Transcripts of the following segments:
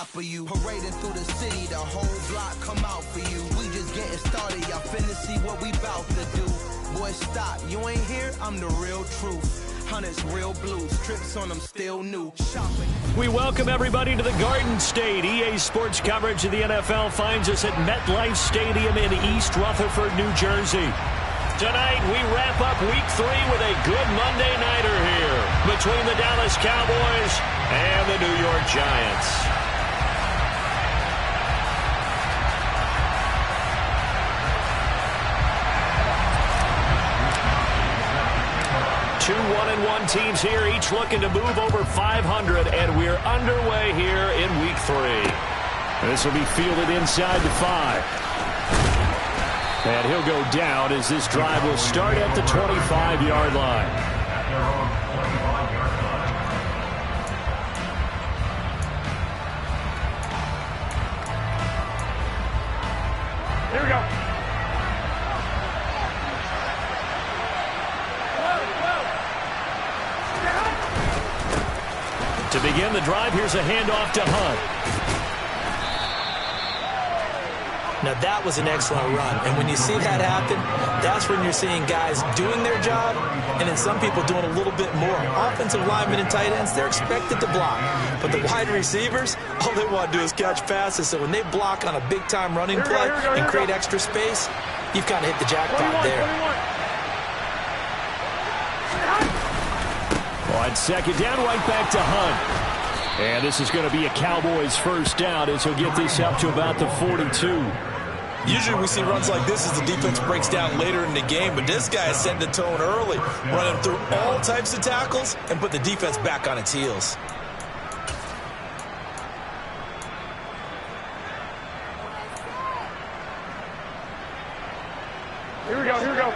top of you. Parading through the city, the whole block come out for you. We just getting started, y'all finna see what we bout to do. Boy, stop, you ain't here, I'm the real truth. Hunters, real blues, trips on them still new. Shopping. We welcome everybody to the Garden State. EA Sports coverage of the NFL finds us at MetLife Stadium in East Rutherford, New Jersey. Tonight, we wrap up Week 3 with a good Monday nighter here between the Dallas Cowboys and the New York Giants. Two 1-1 teams here, each looking to move over 500, and we're underway here in Week 3. This will be fielded inside the 5. And he'll go down as this drive will start at the 25-yard line. Here we go. To begin the drive, here's a handoff to Hunt. Now that was an excellent run, and when you see that happen, that's when you're seeing guys doing their job, and then some people doing a little bit more. Offensive linemen and tight ends, they're expected to block, but the wide receivers, all they want to do is catch passes, so when they block on a big-time running play and create extra space, you've kind of hit the jackpot there. On second down, right back to Hunt. And this is going to be a Cowboys first down as he'll get this up to about the 42. Usually we see runs like this as the defense breaks down later in the game, but this guy set the tone early, running through all types of tackles and put the defense back on its heels. Here we go, here we go.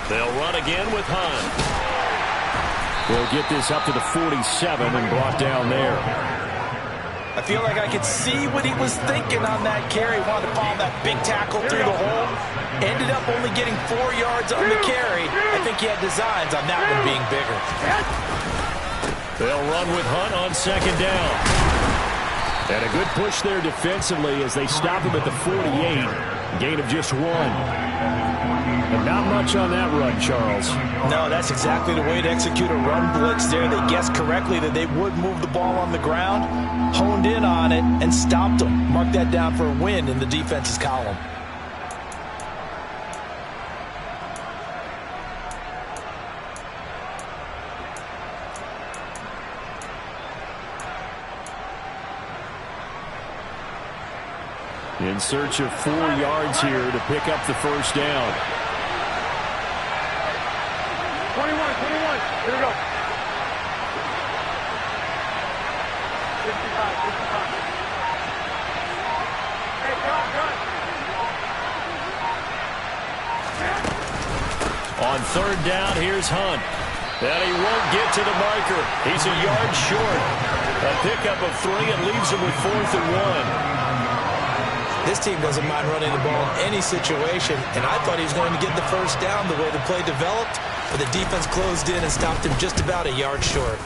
They'll run again with Hunt. We'll get this up to the 47 and brought down there. I feel like I could see what he was thinking on that carry. Wanted to follow that big tackle through the hole. Ended up only getting 4 yards on the carry. I think he had designs on that one being bigger. They'll run with Hunt on second down. And a good push there defensively as they stop him at the 48. Gain of just 1. And not much on that run, Charles. No, that's exactly the way to execute a run blitz there. They guessed correctly that they would move the ball on the ground, honed in on it, and stopped them. Mark that down for a win in the defense's column. In search of 4 yards here to pick up the first down. 21, here we go. 55. Hey, run. On third down, here's Hunt. And he won't get to the marker. He's a yard short. A pickup of 3 and leaves him with 4th and 1. This team doesn't mind running the ball in any situation, and I thought he was going to get the first down the way the play developed, but the defense closed in and stopped him just about a yard short.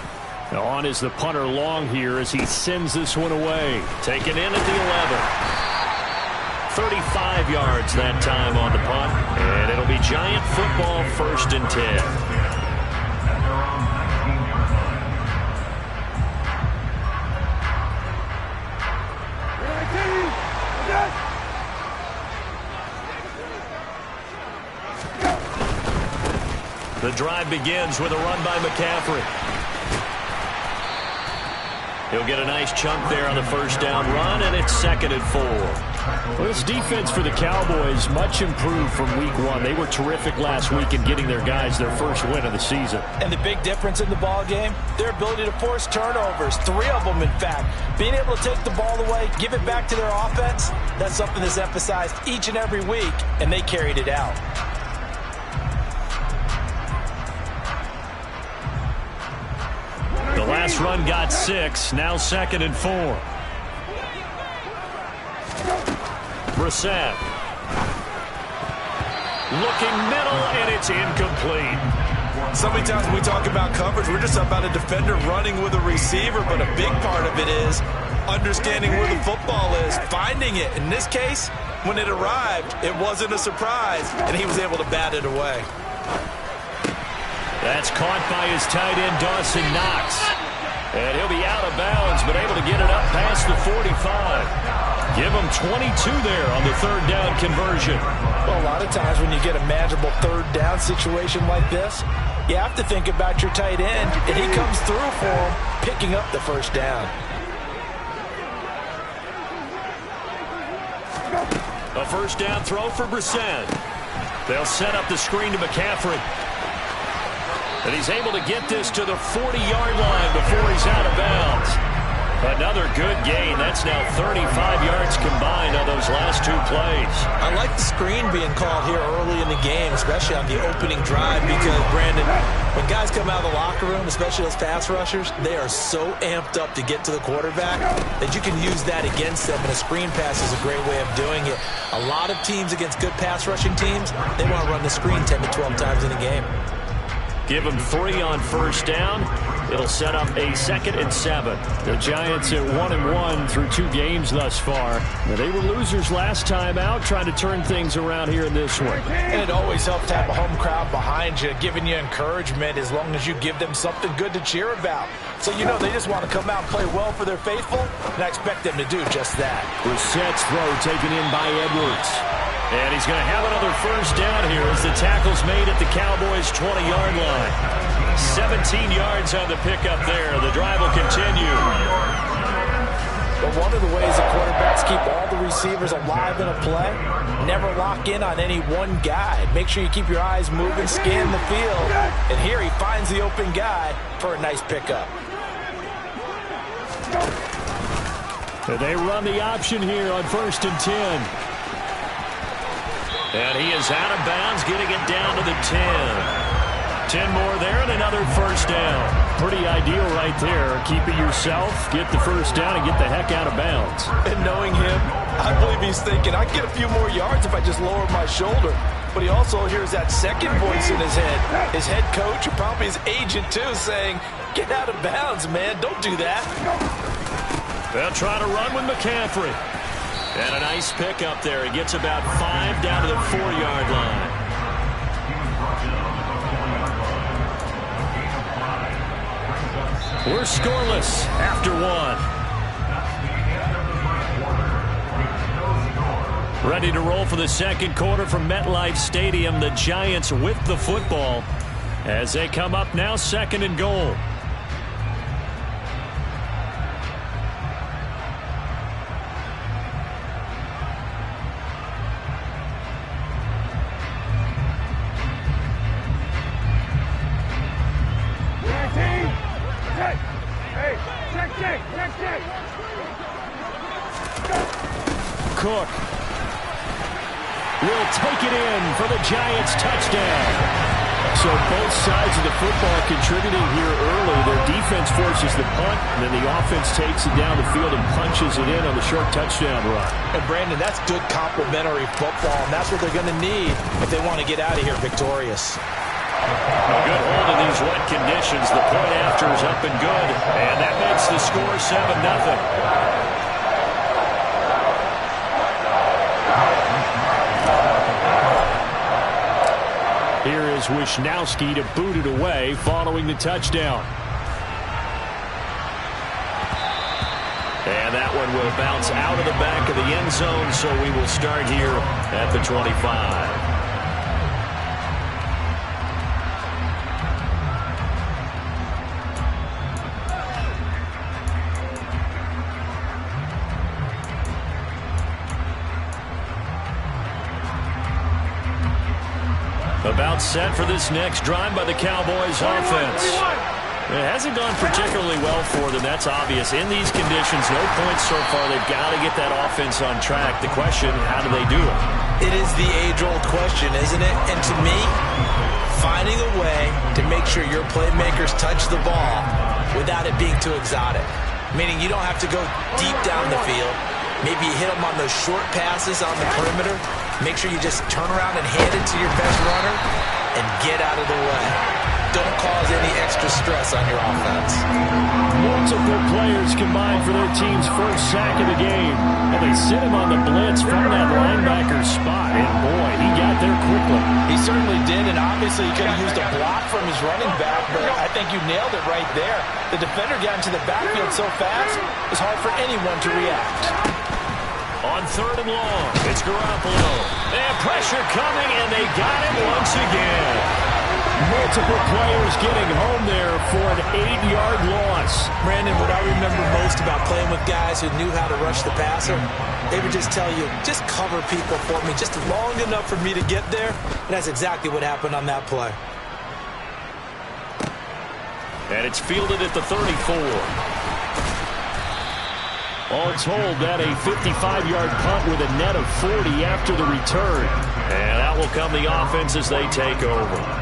Now on is the punter Long here as he sends this one away. Taken in at the 11. 35 yards that time on the punt, and it'll be Giant football 1st and 10. The drive begins with a run by McCaffrey. He'll get a nice chunk there on the first down run, and it's 2nd and 4. Well, this defense for the Cowboys much improved from Week 1. They were terrific last week in getting their guys their first win of the season. And the big difference in the ball game, their ability to force turnovers, 3 of them in fact. Being able to take the ball away, give it back to their offense, that's something that's emphasized each and every week, and they carried it out. The last run got 6, now 2nd and 4. Brissett. Looking middle, and it's incomplete. So many times when we talk about coverage, we're just about a defender running with a receiver, but a big part of it is understanding where the football is, finding it. In this case, when it arrived, it wasn't a surprise, and he was able to bat it away. That's caught by his tight end, Dawson Knox. And he'll be out of bounds, but able to get it up past the 45. Give him 22 there on the third down conversion. Well, a lot of times when you get a manageable third down situation like this, you have to think about your tight end, and he comes through for him, picking up the first down. A first down throw for Brissett. They'll set up the screen to McCaffrey. And he's able to get this to the 40-yard line before he's out of bounds. Another good gain. That's now 35 yards combined on those last two plays. I like the screen being called here early in the game, especially on the opening drive, because, Brandon, when guys come out of the locker room, especially those pass rushers, they are so amped up to get to the quarterback that you can use that against them, and a screen pass is a great way of doing it. A lot of teams against good pass rushing teams, they want to run the screen 10 to 12 times in a game. Give him 3 on first down. It'll set up a 2nd and 7. The Giants at 1-1 through 2 games thus far. Now, they were losers last time out, trying to turn things around here in this one. And it always helps to have a home crowd behind you, giving you encouragement as long as you give them something good to cheer about. So you know they just want to come out and play well for their faithful, and I expect them to do just that. Brissett's throw taken in by Edwards. And he's going to have another first down here as the tackle's made at the Cowboys' 20-yard line. 17 yards on the pickup there. The drive will continue. But one of the ways that quarterbacks keep all the receivers alive in a play, never lock in on any one guy. Make sure you keep your eyes moving, scan the field. And here he finds the open guy for a nice pickup. And they run the option here on 1st and 10. And he is out of bounds, getting it down to the 10. 10 more there and another first down. Pretty ideal right there. Keep it yourself, get the first down, and get the heck out of bounds. And knowing him, I believe he's thinking, I can get a few more yards if I just lower my shoulder. But he also hears that second voice in his head. His head coach, or probably his agent too, saying, get out of bounds, man. Don't do that. They'll try to run with McCaffrey. And a nice pick up there. He gets about 5 down to the 4-yard line. We're scoreless after 1. Ready to roll for the second quarter from MetLife Stadium. The Giants with the football as they come up now 2nd and goal. Cook will take it in for the Giants touchdown. So both sides of the football contributing here early. Their defense forces the punt, and then the offense takes it down the field and punches it in on the short touchdown run. And Brandon, that's good complementary football, and that's what they're going to need if they want to get out of here victorious. A good hold in these wet conditions. The point after is up and good, and that makes the score 7-0. Here is Wisnowski to boot it away following the touchdown. And that one will bounce out of the back of the end zone, so we will start here at the 25. About set for this next drive by the Cowboys offense. It hasn't gone particularly well for them, that's obvious. In these conditions, no points so far. They've got to get that offense on track. The question, how do they do it? It is the age-old question, isn't it? And to me, finding a way to make sure your playmakers touch the ball without it being too exotic. Meaning you don't have to go deep down the field. Maybe you hit them on those short passes on the perimeter. Make sure you just turn around and hand it to your best runner and get out of the way. don't cause any extra stress on your offense. Multiple players combined for their team's first sack of the game. And they sit him on the blitz from that linebacker spot. And boy, he got there quickly. He certainly did, and obviously he could have used a block from his running back, but I think you nailed it right there. The defender got into the backfield so fast, it's hard for anyone to react. On 3rd and long, it's Garoppolo. They have pressure coming, and they got him once again. Multiple players getting home there for an 8-yard loss. Brandon, what I remember most about playing with guys who knew how to rush the passer, they would just tell you, just cover people for me just long enough for me to get there. And that's exactly what happened on that play. And it's fielded at the 34. All told, that a 55-yard punt with a net of 40 after the return. And out will come the offense as they take over.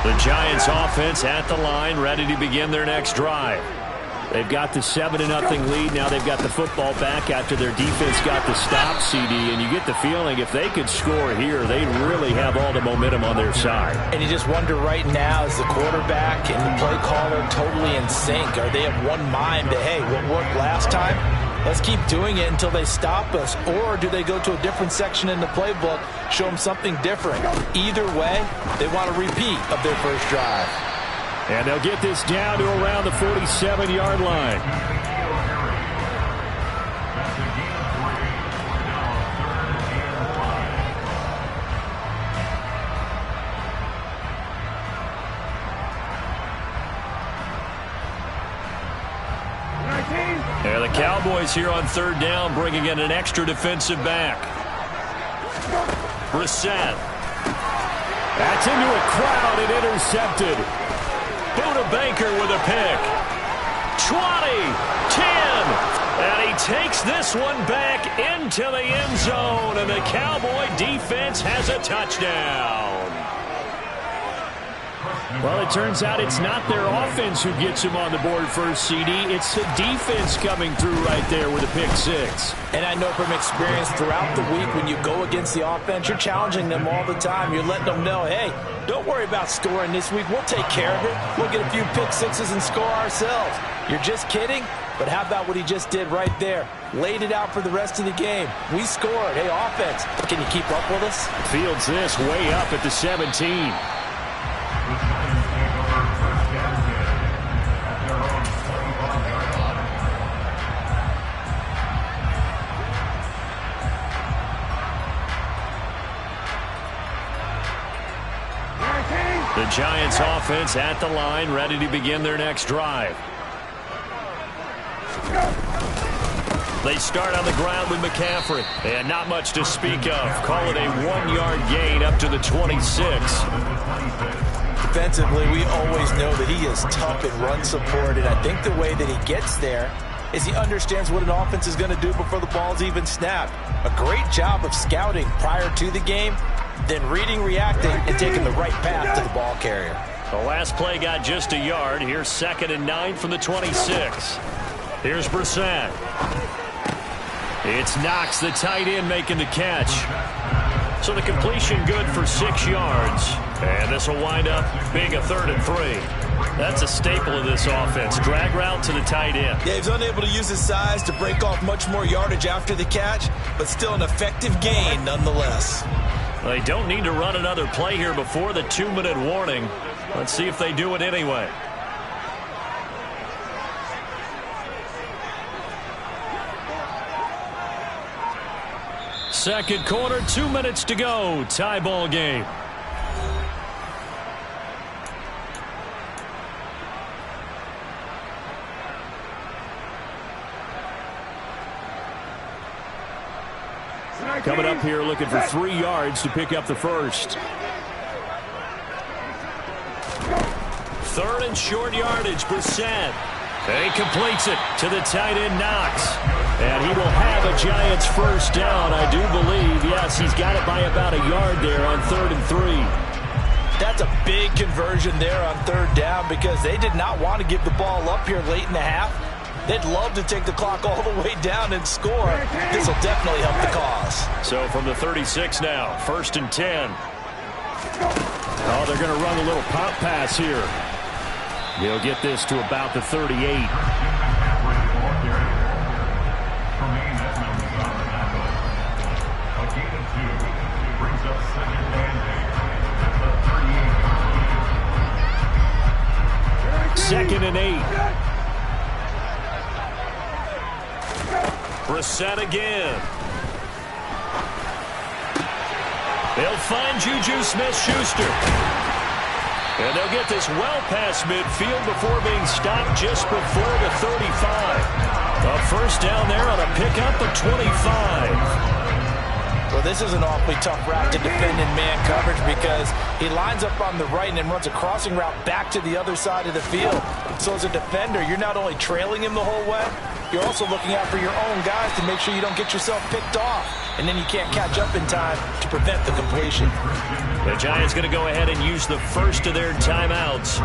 The Giants offense at the line, ready to begin their next drive. They've got the 7-0 lead. Now they've got the football back after their defense got the stop, CD. And you get the feeling if they could score here, they'd really have all the momentum on their side. And you just wonder right now, is the quarterback and the play caller totally in sync? Are they of one mind that, hey, what worked last time? Let's keep doing it until they stop us. Or do they go to a different section in the playbook, show them something different? Either way, they want a repeat of their first drive. And they'll get this down to around the 47-yard line. And the Cowboys here on 3rd down, bringing in an extra defensive back. Brissett. That's into a crowd and intercepted. Buda Baker with a pick. 20, 10, and he takes this one back into the end zone, and the Cowboy defense has a touchdown. Well, it turns out it's not their offense who gets him on the board first, CD. It's the defense coming through right there with a pick 6. And I know from experience throughout the week when you go against the offense, you're challenging them all the time. You're letting them know, hey, don't worry about scoring this week. We'll take care of it. We'll get a few pick 6s and score ourselves. You're just kidding? But how about what he just did right there? Laid it out for the rest of the game. We scored. Hey, offense, can you keep up with us? Fields this way up at the 17. The Giants offense at the line, ready to begin their next drive. They start on the ground with McCaffrey, and not much to speak of. Call it a 1-yard gain up to the 26. Defensively, we always know that he is tough in run support, and I think the way that he gets there is he understands what an offense is going to do before the ball's even snapped. A great job of scouting prior to the game, then reading, reacting, and taking the right path to the ball carrier. The last play got just a yard. Here's 2nd and 9 from the 26. Here's Brissett. It's Knox, the tight end, making the catch. So the completion good for 6 yards. And this will wind up being a 3rd and 3. That's a staple of this offense. Drag route to the tight end. Yeah, he's unable to use his size to break off much more yardage after the catch, but still an effective gain nonetheless. They don't need to run another play here before the 2-minute warning. Let's see if they do it anyway. Second quarter, 2 minutes to go. Tie ball game. Coming up here looking for 3 yards to pick up the first. 3rd and short yardage, Brissett. He completes it to the tight end, Knox. And he will have a Giants first down, I do believe. Yes, he's got it by about a yard there on 3rd and 3. That's a big conversion there on 3rd down because they did not want to give the ball up here late in the half. They'd love to take the clock all the way down and score. This will definitely help the cause. So from the 36 now, 1st and 10. Oh, they're going to run a little pop pass here. He'll get this to about the 38. Second and 8. Brissett again. They'll find Juju Smith-Schuster. And they'll get this well past midfield before being stopped just before the 35. A first down there on a pickup of 25. Well, this is an awfully tough route to defend in man coverage because he lines up on the right and then runs a crossing route back to the other side of the field. So as a defender, you're not only trailing him the whole way, you're also looking out for your own guys to make sure you don't get yourself picked off. And then you can't catch up in time to prevent the completion. The Giants going to go ahead and use the first of their timeouts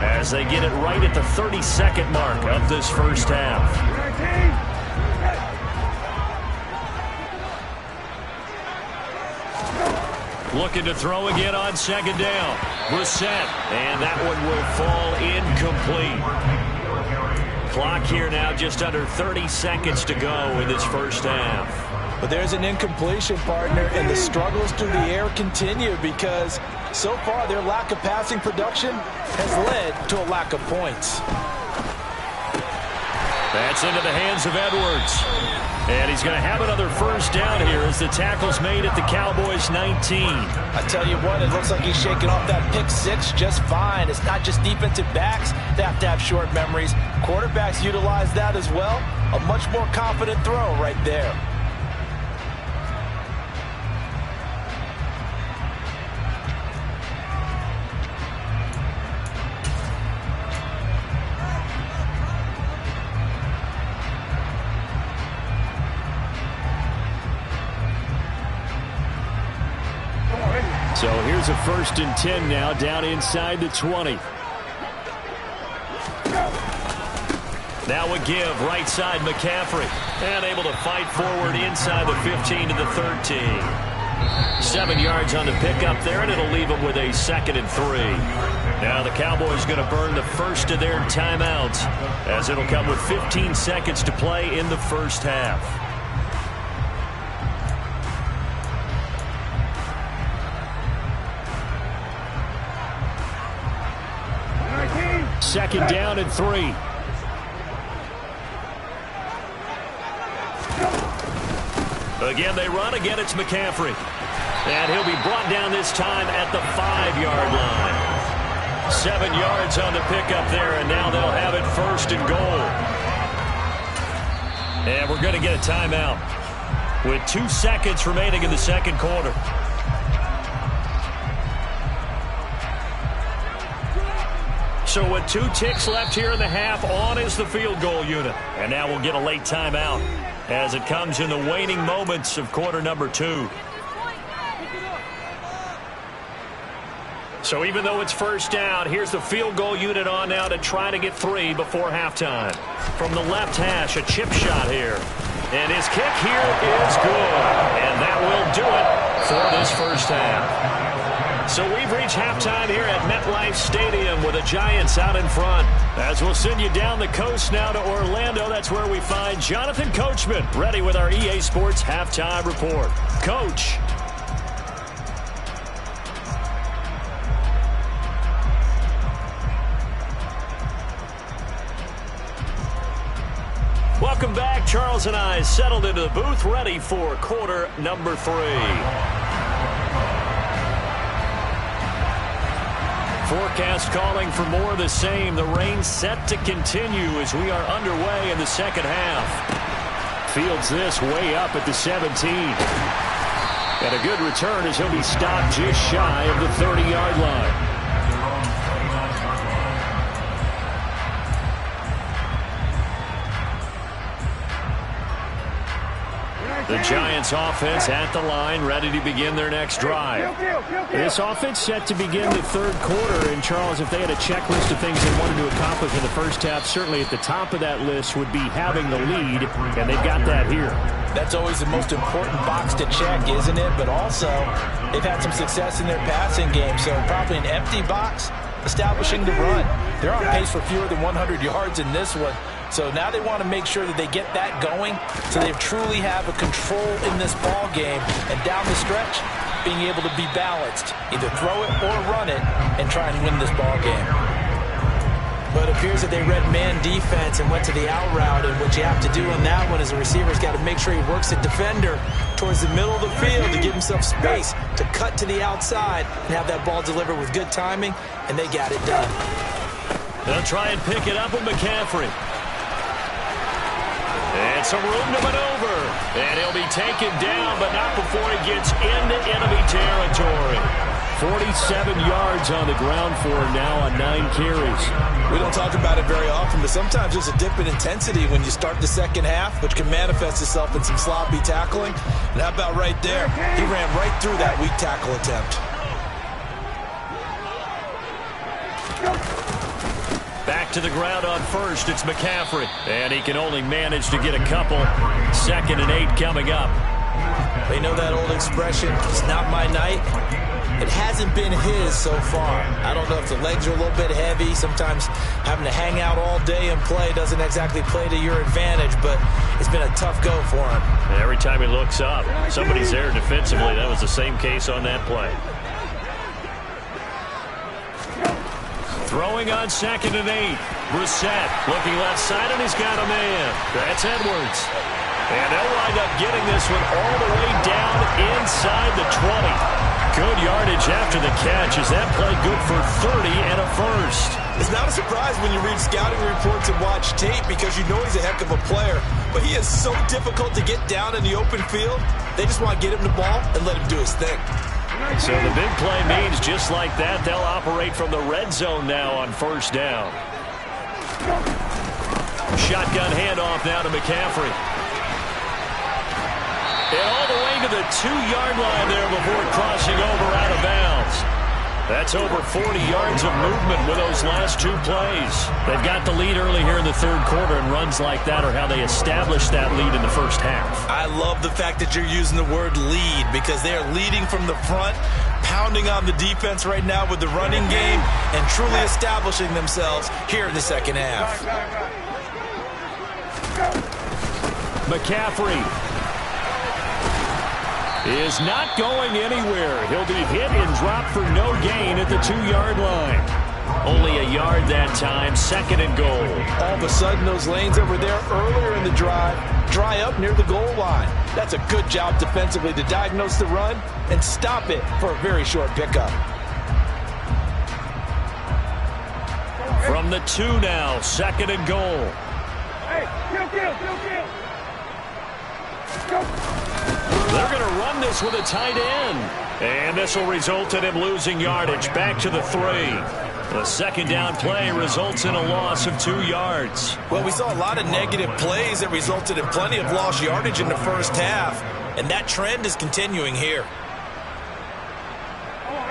as they get it right at the 32nd mark of this first half. Looking to throw again on second down. Brissett, and that one will fall incomplete. Clock here now just under 30 seconds to go in this first half. But there's an incompletion, partner, and the struggles through the air continue because so far their lack of passing production has led to a lack of points. That's into the hands of Edwards. And he's going to have another first down here as the tackle's made at the Cowboys' 19. I tell you what, it looks like he's shaking off that pick six just fine. It's not just defensive backs that have to have short memories. Quarterbacks utilize that as well. A much more confident throw right there. So here's a 1st and 10 now down inside the 20. Now a give right side McCaffrey. And able to fight forward inside the 15 to the 13. 7 yards on the pickup there, and it'll leave them with a 2nd and 3. Now the Cowboys going to burn the first of their timeouts as it'll come with 15 seconds to play in the first half. Second down and 3. Again, they run. Again, it's McCaffrey. And he'll be brought down this time at the 5-yard line. 7 yards on the pickup there, and now they'll have it 1st and goal. And we're going to get a timeout with 2 seconds remaining in the second quarter. So with 2 ticks left here in the half, on is the field goal unit. And now we'll get a late timeout as it comes in the waning moments of quarter number 2. So even though it's first down, here's the field goal unit on now to try to get 3 before halftime. From the left hash, a chip shot here. And his kick here is good. And that will do it for this first half. So we've reached halftime here at MetLife Stadium with the Giants out in front. As we'll send you down the coast now to Orlando, that's where we find Jonathan Coachman ready with our EA Sports Halftime Report. Coach. Welcome back. Charles and I settled into the booth ready for quarter number 3. Forecast calling for more of the same. The rain set to continue as we are underway in the second half. Fields this way up at the 17. And a good return as he'll be stopped just shy of the 30-yard line. The Giants offense at the line, ready to begin their next drive. This offense set to begin the third quarter. And, Charles, if they had a checklist of things they wanted to accomplish in the first half, certainly at the top of that list would be having the lead, and they've got that here. That's always the most important box to check, isn't it? But also, they've had some success in their passing game, so probably an empty box establishing the run. They're on pace for fewer than 100 yards in this one. So now they want to make sure that they get that going so they truly have a control in this ball game. And down the stretch, being able to be balanced. Either throw it or run it and try and win this ball game. But it appears that they read man defense and went to the out route. And what you have to do on that one is the receiver's got to make sure he works the defender towards the middle of the field to give himself space to cut to the outside and have that ball delivered with good timing. And they got it done. They'll try and pick it up with McCaffrey. And some room to maneuver. And he'll be taken down, but not before he gets into enemy territory. 47 yards on the ground for him now on 9 carries. We don't talk about it very often, but sometimes there's a dip in intensity when you start the second half, which can manifest itself in some sloppy tackling. And how about right there? He ran right through that weak tackle attempt. Back to the ground on first, it's McCaffrey. And he can only manage to get a couple. 2nd and 8 coming up. They know that old expression, it's not my night. It hasn't been his so far. I don't know if the legs are a little bit heavy. Sometimes having to hang out all day and play doesn't exactly play to your advantage, but it's been a tough go for him. And every time he looks up, somebody's there defensively. That was the same case on that play. Throwing on 2nd and 8. Brissett looking left side, and he's got a man. That's Edwards. And they'll wind up getting this one all the way down inside the 20. Good yardage after the catch. Is that play good for 30 and a first? It's not a surprise when you read scouting reports and watch tape because you know he's a heck of a player. But he is so difficult to get down in the open field. They just want to get him the ball and let him do his thing. So the big play means just like that, they'll operate from the red zone now on first down. Shotgun handoff now to McCaffrey. And all the way to the 2-yard line there before crossing over out of bounds. That's over 40 yards of movement with those last 2 plays. They've got the lead early here in the third quarter, and runs like that are how they establish that lead in the first half. I love the fact that you're using the word lead because they are leading from the front, pounding on the defense right now with the running game, and truly establishing themselves here in the second half. McCaffrey is not going anywhere. He'll be hit and dropped for no gain at the 2-yard line. Only a yard that time, 2nd and goal. All of a sudden, those lanes that were there earlier in the drive dry up near the goal line. That's a good job defensively to diagnose the run and stop it for a very short pickup. From the 2 now, 2nd and goal. Hey, kill. They're going to run this with a tight end. And this will result in him losing yardage. Back to the 3. The 2nd down play results in a loss of 2 yards. Well, we saw a lot of negative plays that resulted in plenty of lost yardage in the first half. And that trend is continuing here.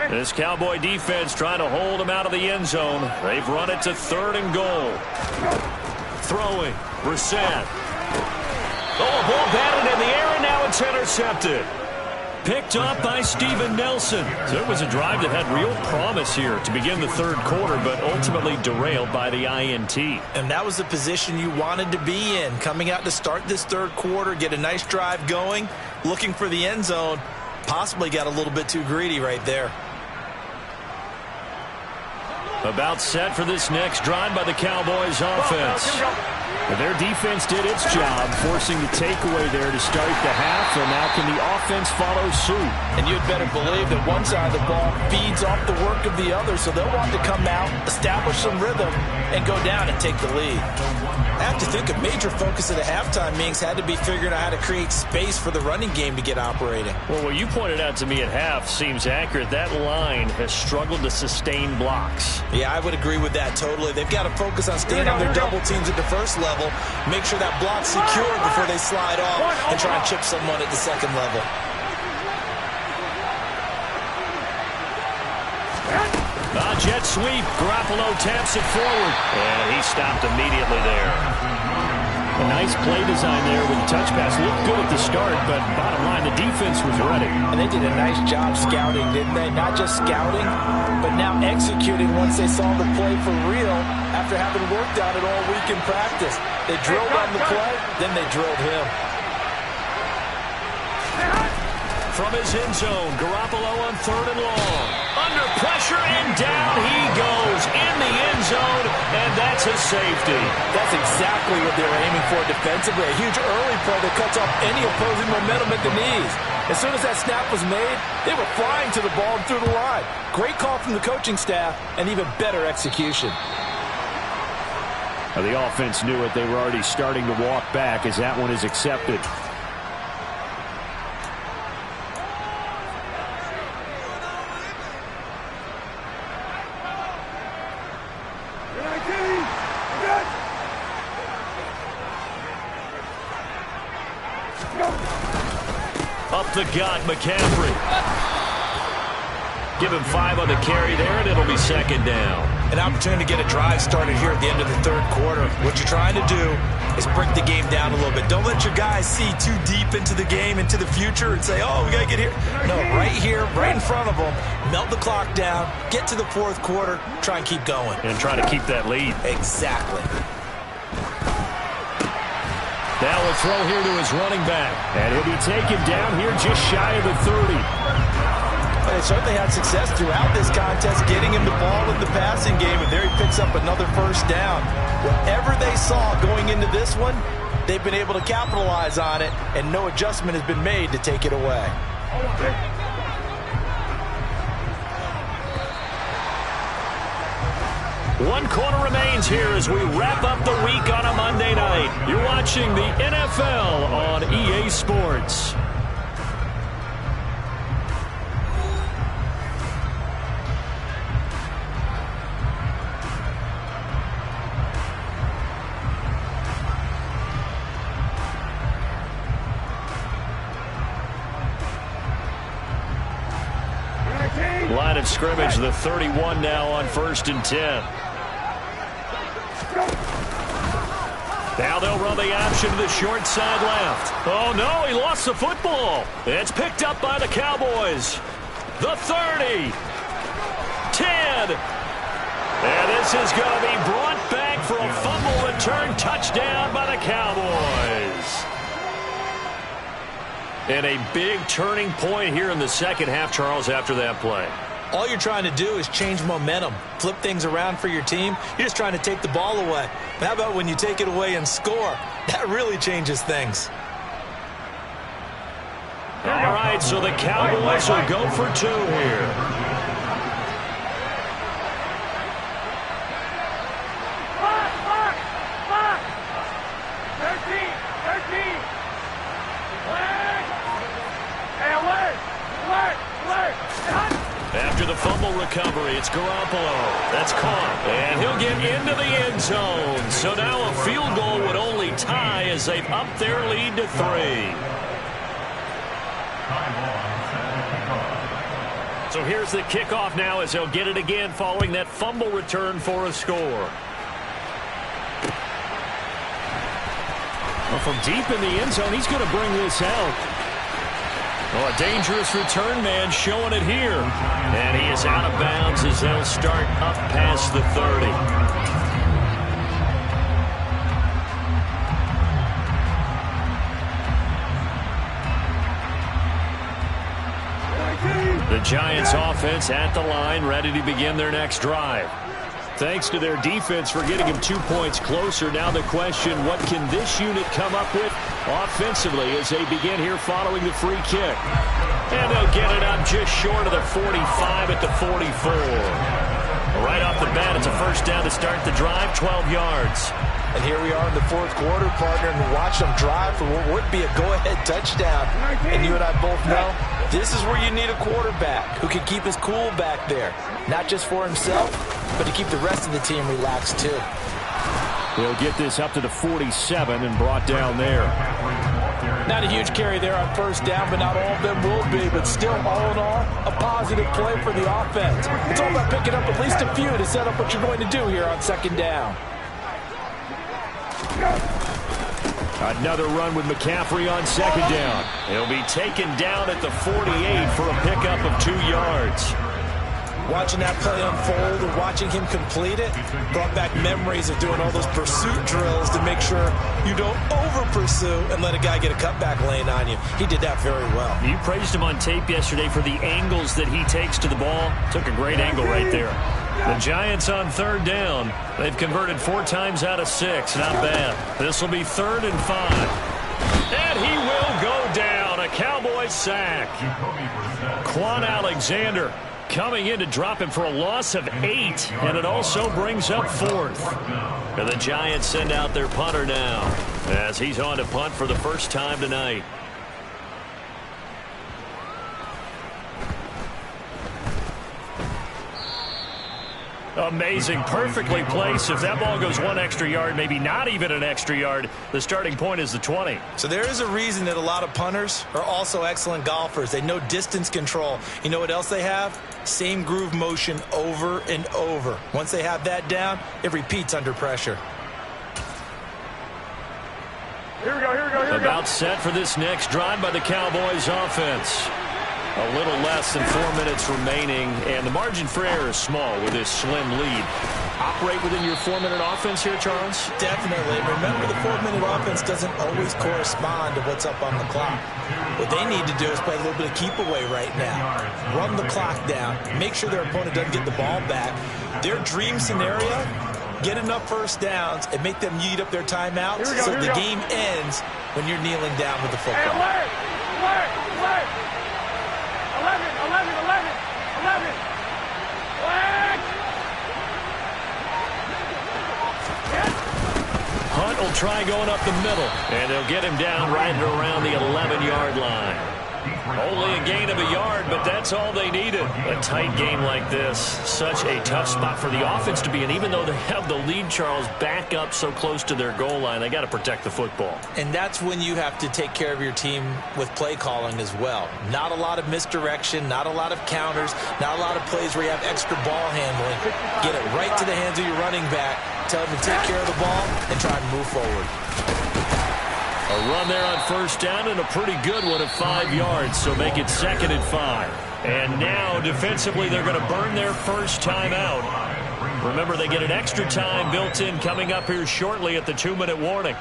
This Cowboy defense trying to hold him out of the end zone. They've run it to 3rd and goal. Throwing. Brissett. Oh, a ball batted in the air, and now it's intercepted. Picked up by Steven Nelson. So it was a drive that had real promise here to begin the third quarter, but ultimately derailed by the INT. And that was the position you wanted to be in. Coming out to start this third quarter, get a nice drive going, looking for the end zone. Possibly got a little bit too greedy right there. About set for this next drive by the Cowboys offense. Their defense did its job, forcing the takeaway there to start the half, and now can the offense follow suit? And you'd better believe that one side of the ball feeds off the work of the other, so they'll want to come out, establish some rhythm, and go down and take the lead. I have to think a major focus of the halftime meetings had to be figuring out how to create space for the running game to get operating. Well, what you pointed out to me at half seems accurate. That line has struggled to sustain blocks. Yeah, I would agree with that totally. They've got to focus on staying on their double teams at the first level level. Make sure that block's secure before they slide off and try and chip someone at the second level. Jet sweep. Garoppolo taps it forward. And he stopped immediately there. A nice play design there with the touch pass. Looked good at the start, but bottom line, the defense was ready. And they did a nice job scouting, didn't they? Not just scouting, but now executing once they saw the play for real after having worked on it all week in practice. They drilled on the play, then they drilled him. From his end zone, Garoppolo on 3rd and long. Under pressure, and down he goes in the end zone, and that's a safety. That's exactly what they were aiming for defensively. A huge early play that cuts off any opposing momentum at the knees. As soon as that snap was made, they were flying to the ball and through the line. Great call from the coaching staff, and even better execution. The offense knew it. They were already starting to walk back as that one is accepted. Up the gut, McCaffrey. Give him 5 on the carry there, and it'll be 2nd down. An opportunity to get a drive started here at the end of the 3rd quarter. What you're trying to do is break the game down a little bit. Don't let your guys see too deep into the game, into the future, and say, oh, we got to get here. No, right here, right in front of them, melt the clock down, get to the 4th quarter, try and keep going. And try to keep that lead. Exactly. Now a throw here to his running back. And he'll be taken down here just shy of the 30. They certainly had success throughout this contest getting him the ball in the passing game, and there he picks up another 1st down. Whatever they saw going into this one, they've been able to capitalize on it, and no adjustment has been made to take it away. One quarter remains here as we wrap up the week on a Monday night. You're watching the NFL on EA Sports. Line of scrimmage, the 31 now on 1st and 10. Now they'll run the option to the short side left. Oh, no, he lost the football. It's picked up by the Cowboys. The 30. 10. And this is going to be brought back for a fumble return touchdown by the Cowboys. And a big turning point here in the 2nd half, Charles, after that play. All you're trying to do is change momentum, flip things around for your team. You're just trying to take the ball away. But how about when you take it away and score? That really changes things. All right, so the Cowboys will go for 2 here. After the fumble recovery, it's Garoppolo. That's caught. And he'll get into the end zone. So now a field goal would only tie as they've upped their lead to 3. So here's the kickoff now as they'll get it again following that fumble return for a score. Well, from deep in the end zone, he's going to bring this out. Well, a dangerous return man showing it here. And he is out of bounds as they'll start up past the 30. The Giants offense at the line, ready to begin their next drive. Thanks to their defense for getting him 2 points closer. Now the question, what can this unit come up with offensively as they begin here following the free kick? And they'll get it up just short of the 45 at the 44. Right off the bat, it's a 1st down to start the drive, 12 yards. And here we are in the 4th quarter, partner, and watch them drive for what would be a go-ahead touchdown. And you and I both know this is where you need a quarterback who can keep his cool back there. Not just for himself, but to keep the rest of the team relaxed too. He'll get this up to the 47 and brought down there. Not a huge carry there on first down, but not all of them will be. But still, all in all, a positive play for the offense. It's all about picking up at least a few to set up what you're going to do here on second down. Another run with McCaffrey on second down. He'll be taken down at the 48 for a pickup of 2 yards. Watching that play unfold and watching him complete it brought back memories of doing all those pursuit drills to make sure you don't over-pursue and let a guy get a cutback lane on you. He did that very well. You praised him on tape yesterday for the angles that he takes to the ball. Took a great angle right there. The Giants on third down. They've converted 4 times out of 6. Not bad. This will be 3rd and 5. And he will go down. A Cowboy sack. Quan Alexander coming in to drop him for a loss of 8, and it also brings up 4th. And the Giants send out their punter now as he's on to punt for the first time tonight. Amazing, perfectly placed. If that ball goes 1 extra yard, maybe not even an extra yard, the starting point is the 20. So there is a reason that a lot of punters are also excellent golfers. They know distance control. You know what else they have? Same groove motion over and over. Once they have that down, it repeats under pressure. Here we go, here we go, here we go. About set for this next drive by the Cowboys offense. A little less than 4 minutes remaining, and the margin for error is small with this slim lead. Operate within your 4-minute offense here, Charles? Definitely. Remember, the 4-minute offense doesn't always correspond to what's up on the clock. What they need to do is play a little bit of keep away right now. Run the clock down. Make sure their opponent doesn't get the ball back. Their dream scenario, get enough first downs and make them eat up their timeouts so the game ends when you're kneeling down with the football. Hey, alert! 11. Hunt will try going up the middle, and they'll get him down right around the 11-yard line. Only a gain of a yard, but that's all they needed. A tight game like this, such a tough spot for the offense to be in. Even though they have the lead, Charles, back up so close to their goal line, they got to protect the football. And that's when you have to take care of your team with play calling as well. Not a lot of misdirection, not a lot of counters, not a lot of plays where you have extra ball handling. Get it right to the hands of your running back, tell him to take care of the ball, and try and move forward. A run there on first down and a pretty good one of 5 yards, so make it 2nd and 5. And now, defensively, they're going to burn their first time out. Remember, they get an extra time built in coming up here shortly at the 2-minute warning.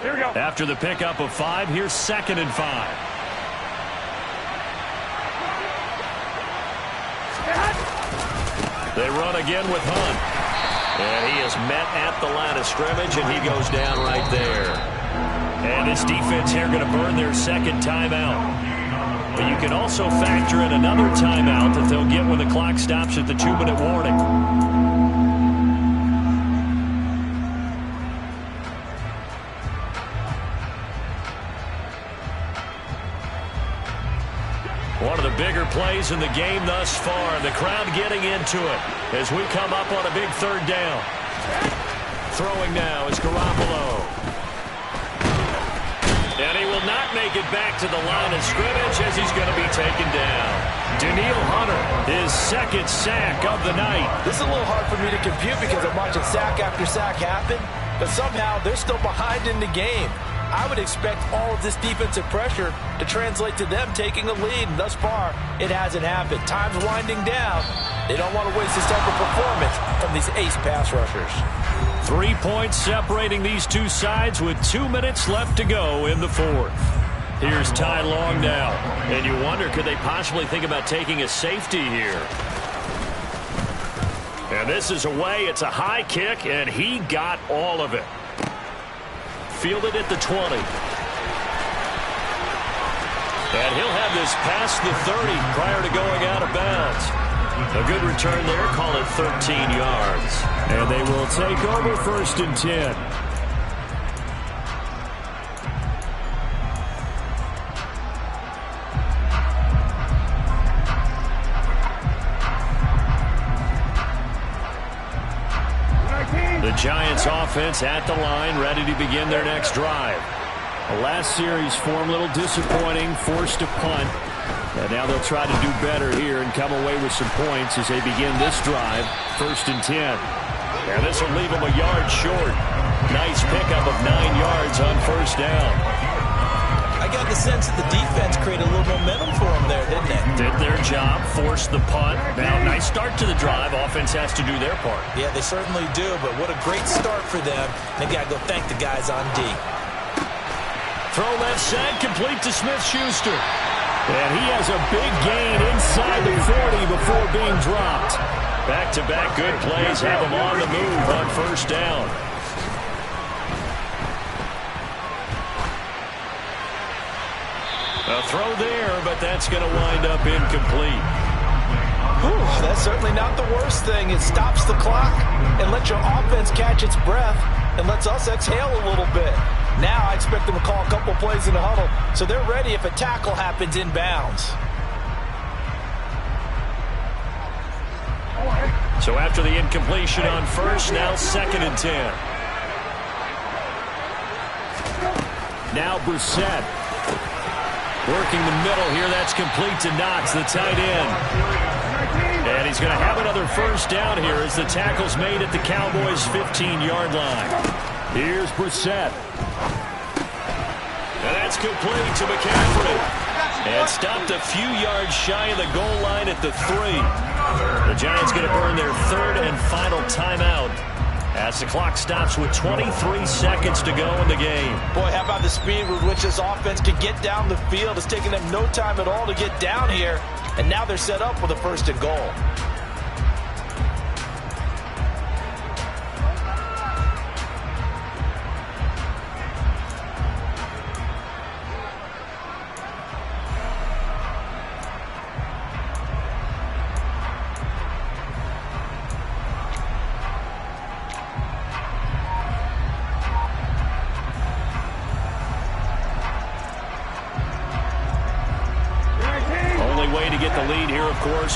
Here we go. After the pickup of 5, here's 2nd and 5. They run again with Hunt. And he is met at the line of scrimmage, and he goes down right there. And this defense here going to burn their 2nd timeout. But you can also factor in another timeout that they'll get when the clock stops at the 2-minute warning. One of the bigger plays in the game thus far. The crowd getting into it as we come up on a big 3rd down. Throwing now is Garoppolo. And he will not make it back to the line of scrimmage as he's going to be taken down. Danielle Hunter, his 2nd sack of the night. This is a little hard for me to compute because I'm watching sack after sack happen, but somehow they're still behind in the game. I would expect all of this defensive pressure to translate to them taking a lead, and thus far, it hasn't happened. Time's winding down. They don't want to waste this type of performance from these ace pass rushers. 3 points separating these two sides with 2 minutes left to go in the 4th. Here's Ty Long now, and you wonder, could they possibly think about taking a safety here? And this is away. It's a high kick, and he got all of it. Fielded at the 20. And he'll have this past the 30 prior to going out of bounds. A good return there, call it 13 yards. And they will take over 1st and 10. Giants offense at the line, ready to begin their next drive. The last series form a little disappointing, forced a punt. And now they'll try to do better here and come away with some points as they begin this drive, 1st and 10. And this will leave them a yard short. Nice pickup of 9 yards on 1st down. I got the sense that the defense created a little momentum for them there, didn't they? Did their job, forced the punt. Now, nice start to the drive. Offense has to do their part. Yeah, they certainly do, but what a great start for them. They got to go thank the guys on D. Throw left side, complete to Smith-Schuster. And he has a big gain inside the 40 before being dropped. Back-to-back good plays have him on the move on 1st down. A throw there, but that's going to wind up incomplete. Whew, that's certainly not the worst thing. It stops the clock and lets your offense catch its breath and lets us exhale a little bit. Now I expect them to call a couple plays in the huddle, so they're ready if a tackle happens inbounds. So after the incompletion on 1st, now 2nd and 10. Now Brissett. Working the middle here, that's complete to Knox, the tight end. And he's going to have another 1st down here as the tackle's made at the Cowboys' 15-yard line. Here's Brissett. And that's complete to McCaffrey. And stopped a few yards shy of the goal line at the 3. The Giants going to burn their 3rd and final timeout as the clock stops with 23 seconds to go in the game. Boy, how about the speed with which this offense can get down the field? It's taken them no time at all to get down here, and now they're set up with a 1st and goal.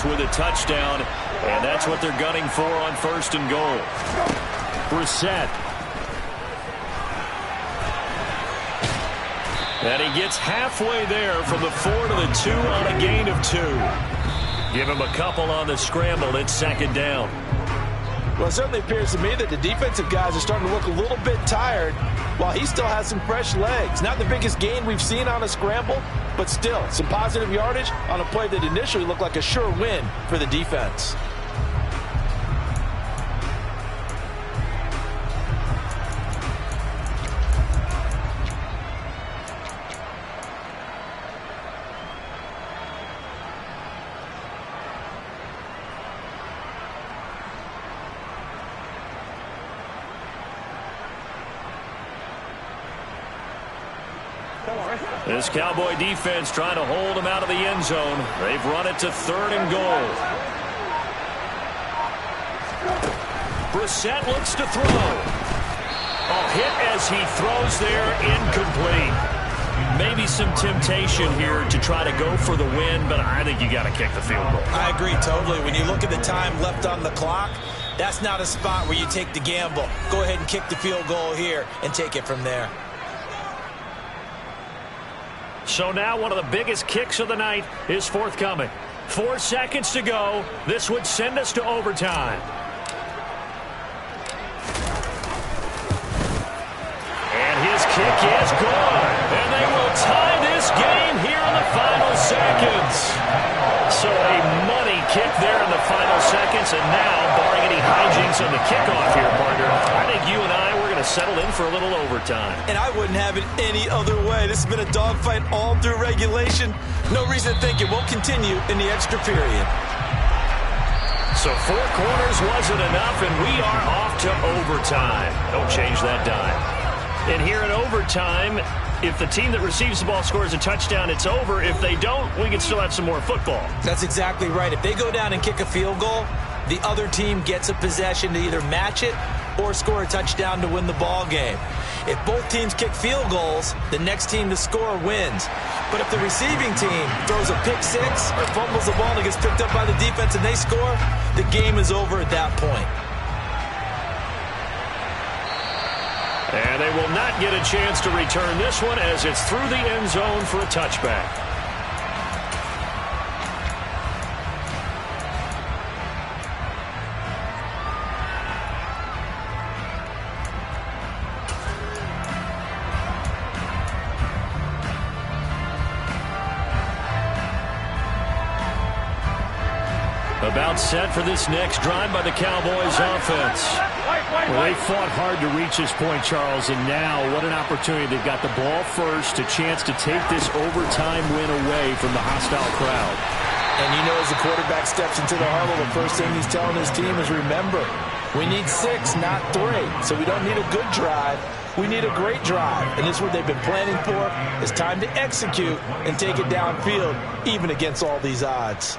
With a touchdown, and that's what they're gunning for on 1st and goal. Brissett. And he gets halfway there from the 4 to the 2 on a gain of 2. Give him a couple on the scramble. It's 2nd down. Well, it certainly appears to me that the defensive guys are starting to look a little bit tired while he still has some fresh legs. Not the biggest gain we've seen on a scramble, but still some positive yardage on a play that initially looked like a sure win for the defense. This Cowboy defense trying to hold him out of the end zone. They've run it to 3rd and goal. Brissett looks to throw. A hit as he throws there, incomplete. Maybe some temptation here to try to go for the win, but I think you got to kick the field goal. I agree totally. When you look at the time left on the clock, that's not a spot where you take the gamble. Go ahead and kick the field goal here and take it from there. So now one of the biggest kicks of the night is forthcoming. 4 seconds to go. This would send us to overtime. And his kick is good. And they will tie this game here in the final seconds. So a money kick there in the final seconds. And now, barring any hijinks on the kickoff here, partner, I think you and I, we're going to settle in for a little overtime. And I wouldn't have it any other way. This has been a dogfight all through regulation. No reason to think it won't continue in the extra period. So 4 quarters wasn't enough, and we are off to overtime. Don't change that dime. And here in overtime, if the team that receives the ball scores a touchdown, it's over. If they don't, we can still have some more football. That's exactly right. If they go down and kick a field goal, the other team gets a possession to either match it or score a touchdown to win the ball game. If both teams kick field goals, the next team to score wins. But if the receiving team throws a pick six or fumbles the ball and it gets picked up by the defense and they score, the game is over at that point. And they will not get a chance to return this one as it's through the end zone for a touchback. About set for this next drive by the Cowboys offense. Well, they fought hard to reach this point, Charles, and now what an opportunity. They've got the ball first, a chance to take this overtime win away from the hostile crowd. And you know, as the quarterback steps into the huddle, the first thing he's telling his team is, remember, we need 6, not 3. So we don't need a good drive. We need a great drive. And this is what they've been planning for. It's time to execute and take it downfield, even against all these odds.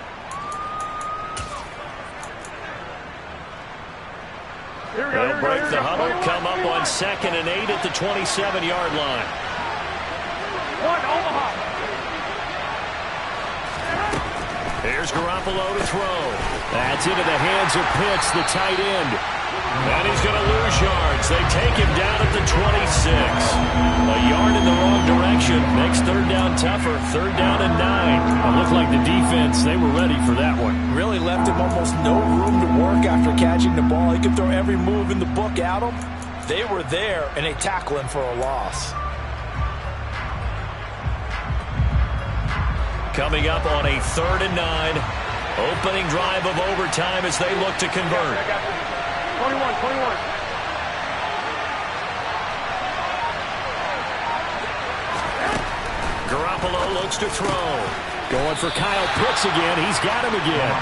They'll break the huddle, come up on 2nd and 8 at the 27-yard line. Omaha. Here's Garoppolo to throw. That's into the hands of Pitts, the tight end. And he's going to lose yards. They take him down at the 26. A yard in the wrong direction makes third down tougher. Third down and 9. It looked like the defense, they were ready for that one. Really left him almost no room to work after catching the ball. He could throw every move in the book at him. They were there, and they tackle him for a loss. Coming up on a 3rd and 9. Opening drive of overtime as they look to convert. 21. Garoppolo looks to throw. Going for Kyle Pitts again. He's got him again.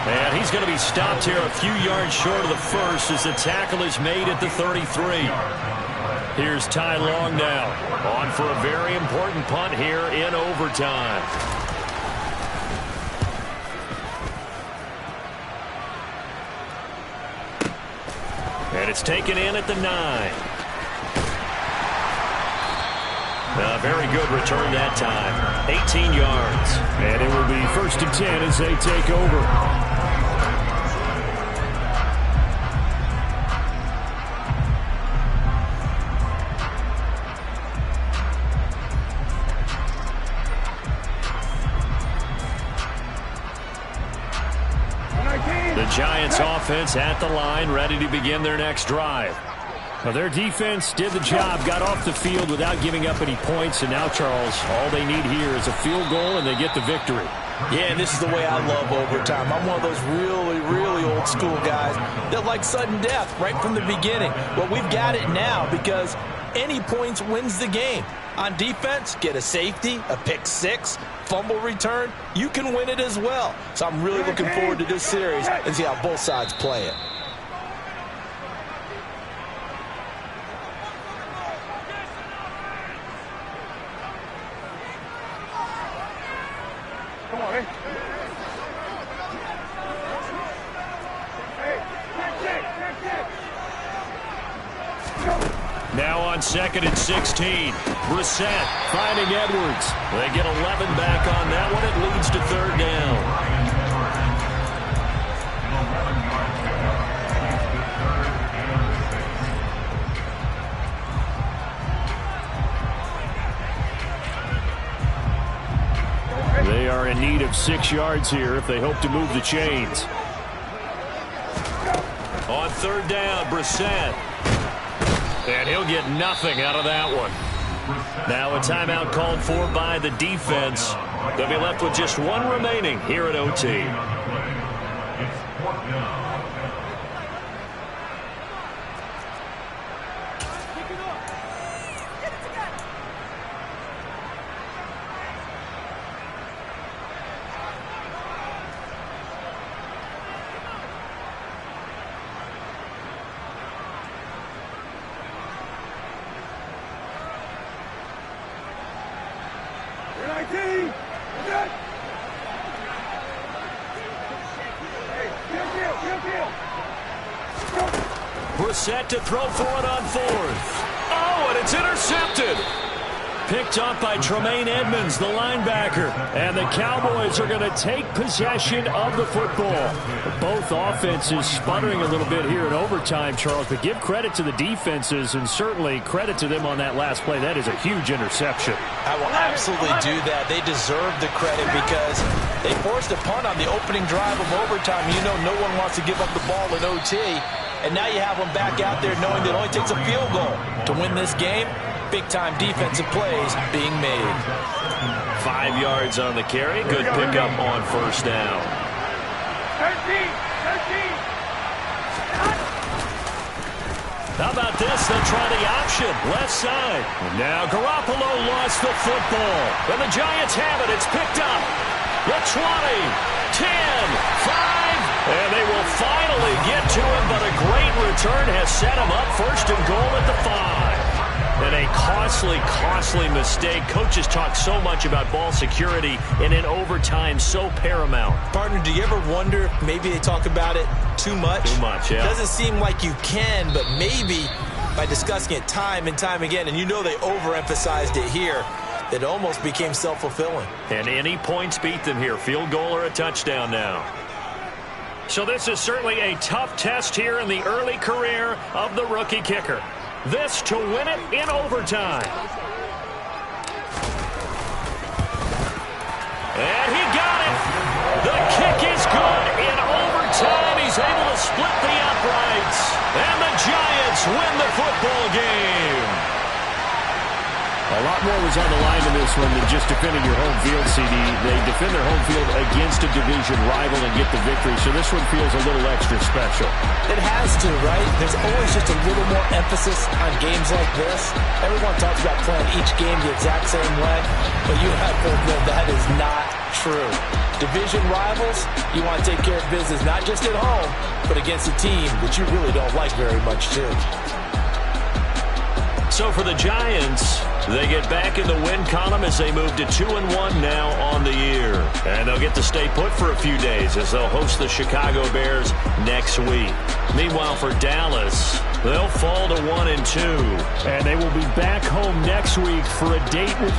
And he's going to be stopped here a few yards short of the first as the tackle is made at the 33. Here's Ty Long now. On for a very important punt here in overtime. And it's taken in at the 9. A very good return that time. 18 yards. And it will be 1st and 10 as they take over. The Giants offense at the line, ready to begin their next drive. Well, their defense did the job, got off the field without giving up any points, and now, Charles, all they need here is a field goal, and they get the victory. Yeah, and this is the way I love overtime. I'm one of those really, really old school guys that like sudden death right from the beginning. Well, we've got it now because any points wins the game. On defense, get a safety, a pick 6, fumble return, you can win it as well. So I'm really looking forward to this series and see how both sides play it. Come on, hey. Now on 2nd and 16. Brissett finding Edwards. They get 11 back on that one. It leads to 3rd down. They are in need of 6 yards here if they hope to move the chains. On 3rd down, Brissett. And he'll get nothing out of that one. Now a timeout called for by the defense. They'll be left with just one remaining here at OT. Brissett to throw for it on 4th. Oh, and it's intercepted. Picked up by Tremaine Edmonds, the linebacker. And the Cowboys are going to take possession of the football. Both offenses sputtering a little bit here in overtime, Charles, but give credit to the defenses and certainly credit to them on that last play. That is a huge interception. I will absolutely do that. They deserve the credit because they forced a punt on the opening drive of overtime. You know no one wants to give up the ball in OT. And now you have them back out there knowing that it only takes a field goal to win this game. Big-time defensive plays being made. 5 yards on the carry. Good pickup on first down. 13. How about this? They'll try the option. Left side. And now Garoppolo lost the football. And the Giants have it. It's picked up. The 20, 10, 5. And they will finally get to him, but a great return has set him up first and goal at the 5. And a costly mistake. Coaches talk so much about ball security, and in overtime, so paramount. Partner, do you ever wonder if maybe they talk about it too much? Too much, yeah. It doesn't seem like you can, but maybe by discussing it time and time again, and you know they overemphasized it here, it almost became self-fulfilling. And any points beat them here. Field goal or a touchdown now. So this is certainly a tough test here in the early career of the rookie kicker. This to win it in overtime. And he got it. The kick is good in overtime. He's able to split the uprights. And the Giants win the football game. A lot more was on the line in this one than just defending your home field, CD. They defend their home field against a division rival and get the victory, so this one feels a little extra special. It has to, right? There's always just a little more emphasis on games like this. Everyone talks about playing each game the exact same way, but you and I both know that is not true. Division rivals, you want to take care of business not just at home, but against a team that you really don't like very much, too. So for the Giants, they get back in the win column as they move to 2-1 now on the year. And they'll get to stay put for a few days as they'll host the Chicago Bears next week. Meanwhile, for Dallas, they'll fall to 1-2. And they will be back home next week for a date with